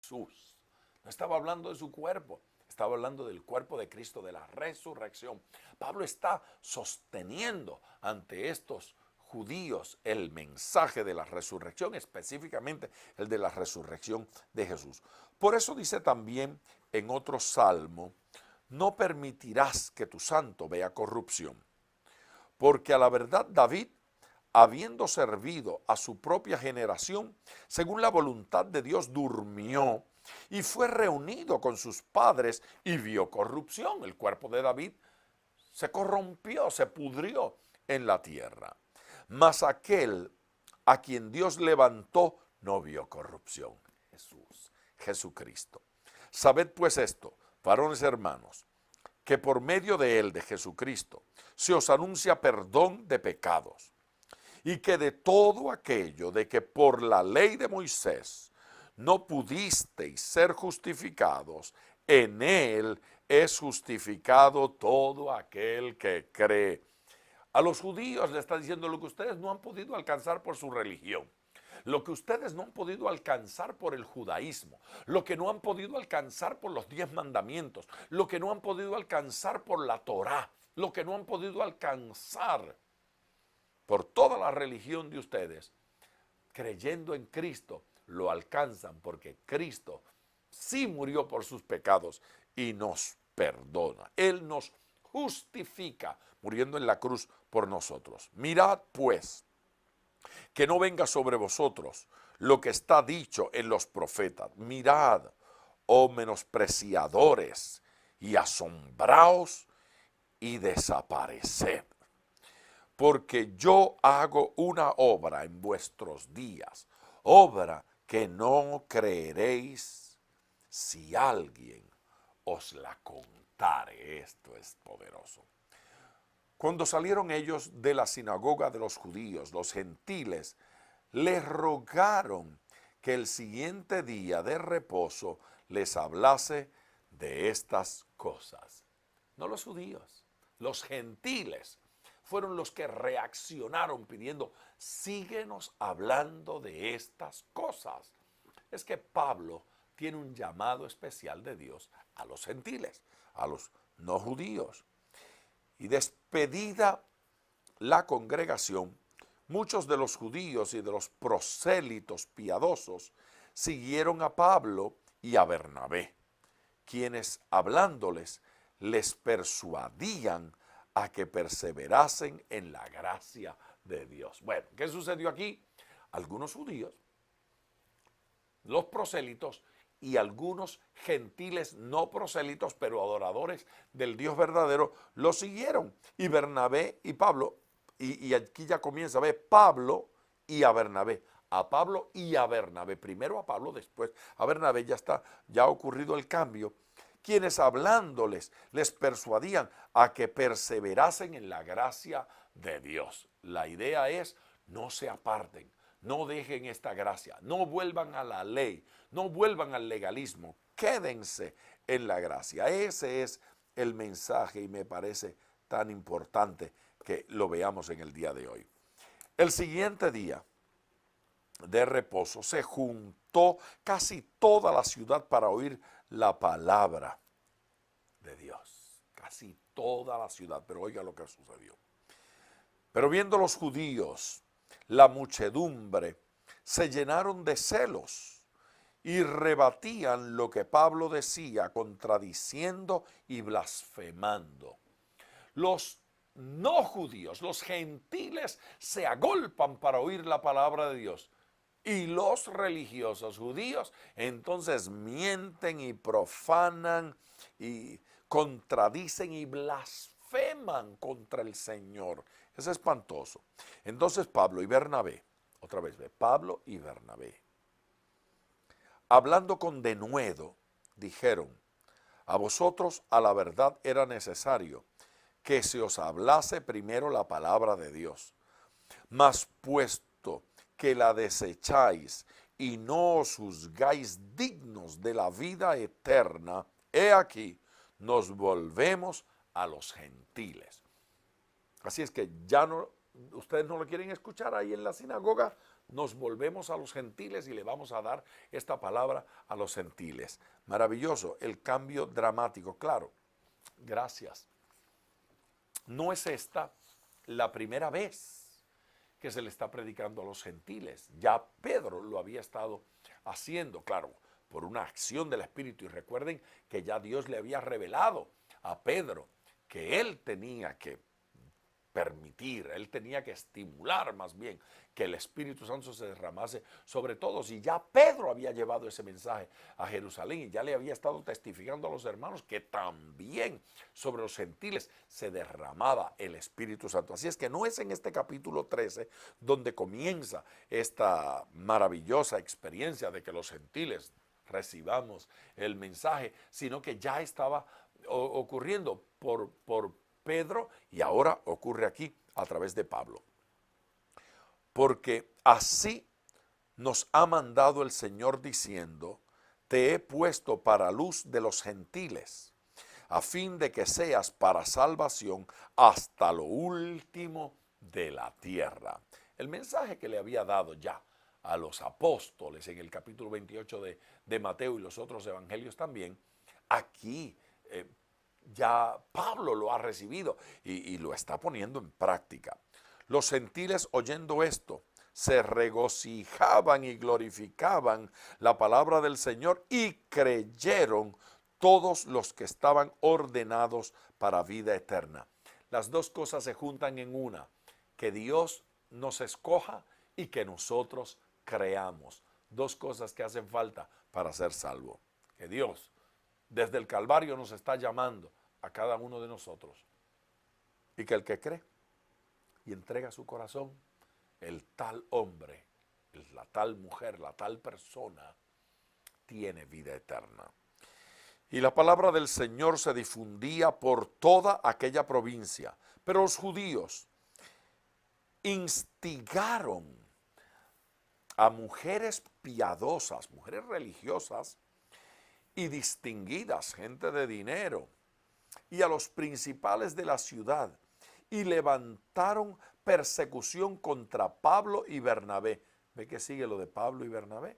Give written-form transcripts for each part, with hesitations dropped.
Jesús. No estaba hablando de su cuerpo, estaba hablando del cuerpo de Cristo, de la resurrección. Pablo está sosteniendo ante estos judíos el mensaje de la resurrección, específicamente el de la resurrección de Jesús. Por eso dice también en otro salmo: no permitirás que tu santo vea corrupción. Porque a la verdad David, habiendo servido a su propia generación, según la voluntad de Dios, durmió y fue reunido con sus padres y vio corrupción. El cuerpo de David se corrompió, se pudrió en la tierra. Mas aquel a quien Dios levantó no vio corrupción. Jesús, Jesucristo. Sabed pues esto, varones hermanos, que por medio de él, de Jesucristo, se os anuncia perdón de pecados, y que de todo aquello de que por la ley de Moisés no pudisteis ser justificados, en él es justificado todo aquel que cree. A los judíos le está diciendo lo que ustedes no han podido alcanzar por su religión, lo que ustedes no han podido alcanzar por el judaísmo, lo que no han podido alcanzar por los 10 mandamientos, lo que no han podido alcanzar por la Torá, lo que no han podido alcanzar por toda la religión de ustedes, creyendo en Cristo, lo alcanzan porque Cristo sí murió por sus pecados y nos perdona. Él nos justifica muriendo en la cruz por nosotros. Mirad pues, que no venga sobre vosotros lo que está dicho en los profetas. Mirad, oh menospreciadores, y asombraos y desapareced. Porque yo hago una obra en vuestros días, obra que no creeréis si alguien os la contare. Esto es poderoso. Cuando salieron ellos de la sinagoga de los judíos, los gentiles les rogaron que el siguiente día de reposo les hablase de estas cosas. No los judíos, los gentiles fueron los que reaccionaron pidiendo: síguenos hablando de estas cosas. Es que Pablo tiene un llamado especial de Dios a los gentiles, a los no judíos. Y despedida la congregación, muchos de los judíos y de los prosélitos piadosos siguieron a Pablo y a Bernabé, quienes hablándoles les persuadían a que perseverasen en la gracia de Dios. Bueno, ¿qué sucedió aquí? Algunos judíos, los prosélitos y algunos gentiles no prosélitos, pero adoradores del Dios verdadero, lo siguieron. Y Bernabé y Pablo, y aquí ya comienza a ver Pablo y a Bernabé. A Pablo y a Bernabé. Primero a Pablo, después a Bernabé. Ya ha ocurrido el cambio. Quienes hablándoles les persuadían a que perseverasen en la gracia de Dios. La idea es: no se aparten, no dejen esta gracia, no vuelvan a la ley, no vuelvan al legalismo, quédense en la gracia. Ese es el mensaje y me parece tan importante que lo veamos en el día de hoy. El siguiente día de reposo se juntó casi toda la ciudad para oír la palabra de Dios. Casi toda la ciudad, pero oiga lo que sucedió. Pero viendo los judíos la muchedumbre, se llenaron de celos y rebatían lo que Pablo decía, contradiciendo y blasfemando. Los no judíos, los gentiles, se agolpan para oír la palabra de Dios. Y los religiosos judíos entonces mienten y profanan y contradicen y blasfeman contra el Señor. Es espantoso. Entonces Pablo y Bernabé, otra vez ve, Pablo y Bernabé, hablando con denuedo, dijeron: a vosotros a la verdad era necesario que se os hablase primero la palabra de Dios, mas puesto que la desecháis y no os juzgáis dignos de la vida eterna, he aquí, nos volvemos a los gentiles. Así es que ya no, ustedes no lo quieren escuchar ahí en la sinagoga, nos volvemos a los gentiles y le vamos a dar esta palabra a los gentiles. Maravilloso, el cambio dramático, claro. Gracias. No es esta la primera vez que se le está predicando a los gentiles. Ya Pedro lo había estado haciendo, claro, por una acción del Espíritu. Y recuerden que ya Dios le había revelado a Pedro que él tenía que permitir, él tenía que estimular más bien que el Espíritu Santo se derramase sobre todos. Y ya Pedro había llevado ese mensaje a Jerusalén y ya le había estado testificando a los hermanos que también sobre los gentiles se derramaba el Espíritu Santo. Así es que no es en este capítulo 13 donde comienza esta maravillosa experiencia de que los gentiles recibamos el mensaje, sino que ya estaba ocurriendo por Pedro y ahora ocurre aquí a través de Pablo. Porque así nos ha mandado el Señor diciendo, te he puesto para luz de los gentiles, a fin de que seas para salvación hasta lo último de la tierra. El mensaje que le había dado ya a los apóstoles en el capítulo 28 de Mateo y los otros evangelios también, aquí ya Pablo lo ha recibido y lo está poniendo en práctica. Los gentiles, oyendo esto, se regocijaban y glorificaban la palabra del Señor y creyeron todos los que estaban ordenados para vida eterna. Las dos cosas se juntan en una, que Dios nos escoja y que nosotros creamos. Dos cosas que hacen falta para ser salvo. Que Dios desde el Calvario nos está llamando a cada uno de nosotros. Y que el que cree y entrega su corazón, el tal hombre, la tal mujer, la tal persona, tiene vida eterna. Y la palabra del Señor se difundía por toda aquella provincia. Pero los judíos instigaron a mujeres piadosas, mujeres religiosas, y distinguidas, gente de dinero, y a los principales de la ciudad, y levantaron persecución contra Pablo y Bernabé. ¿Ve que sigue lo de Pablo y Bernabé?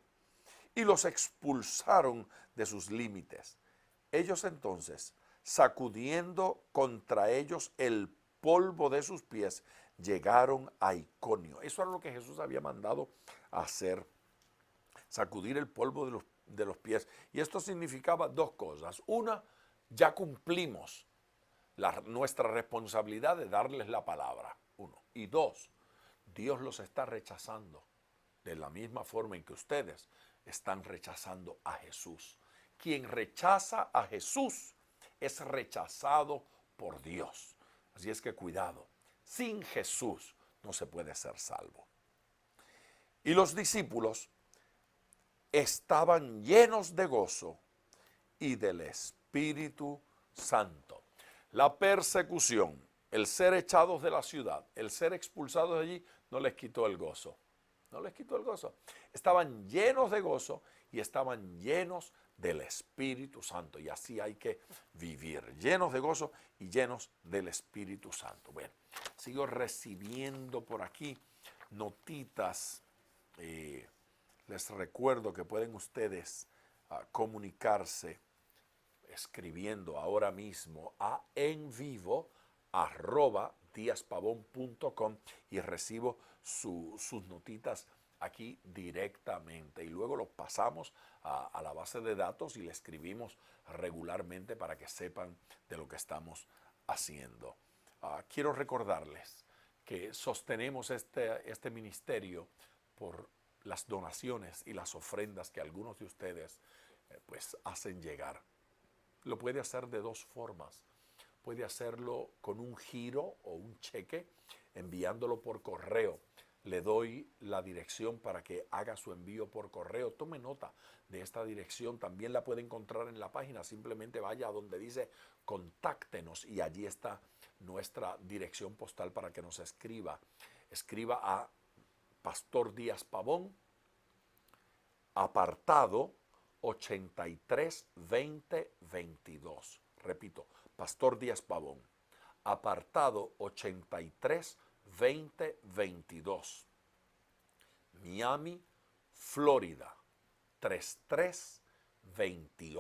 Y los expulsaron de sus límites. Ellos entonces, sacudiendo contra ellos el polvo de sus pies, llegaron a Iconio. Eso era lo que Jesús había mandado hacer, sacudir el polvo de los pies. Y esto significaba dos cosas. Una, ya cumplimos nuestra responsabilidad de darles la palabra. Uno. Y dos, Dios los está rechazando de la misma forma en que ustedes están rechazando a Jesús. Quien rechaza a Jesús es rechazado por Dios. Así es que cuidado, sin Jesús no se puede ser salvo. Y los discípulos estaban llenos de gozo y del Espíritu Santo. La persecución, el ser echados de la ciudad, el ser expulsados de allí, no les quitó el gozo. No les quitó el gozo. Estaban llenos de gozo y estaban llenos del Espíritu Santo. Y así hay que vivir, llenos de gozo y llenos del Espíritu Santo. Bueno, sigo recibiendo por aquí notitas. Les recuerdo que pueden ustedes comunicarse escribiendo ahora mismo a envivo@diaspavon.com y recibo sus notitas aquí directamente y luego los pasamos a la base de datos y le escribimos regularmente para que sepan de lo que estamos haciendo. Quiero recordarles que sostenemos este ministerio por las donaciones y las ofrendas que algunos de ustedes pues hacen llegar. Lo puede hacer de dos formas. Puede hacerlo con un giro o un cheque, enviándolo por correo. Le doy la dirección para que haga su envío por correo. Tome nota de esta dirección. También la puede encontrar en la página. Simplemente vaya a donde dice contáctenos y allí está nuestra dirección postal para que nos escriba. Escriba a Pastor Díaz Pavón, apartado 832022. Repito, Pastor Díaz Pavón, apartado 832022. Miami, Florida, 3328.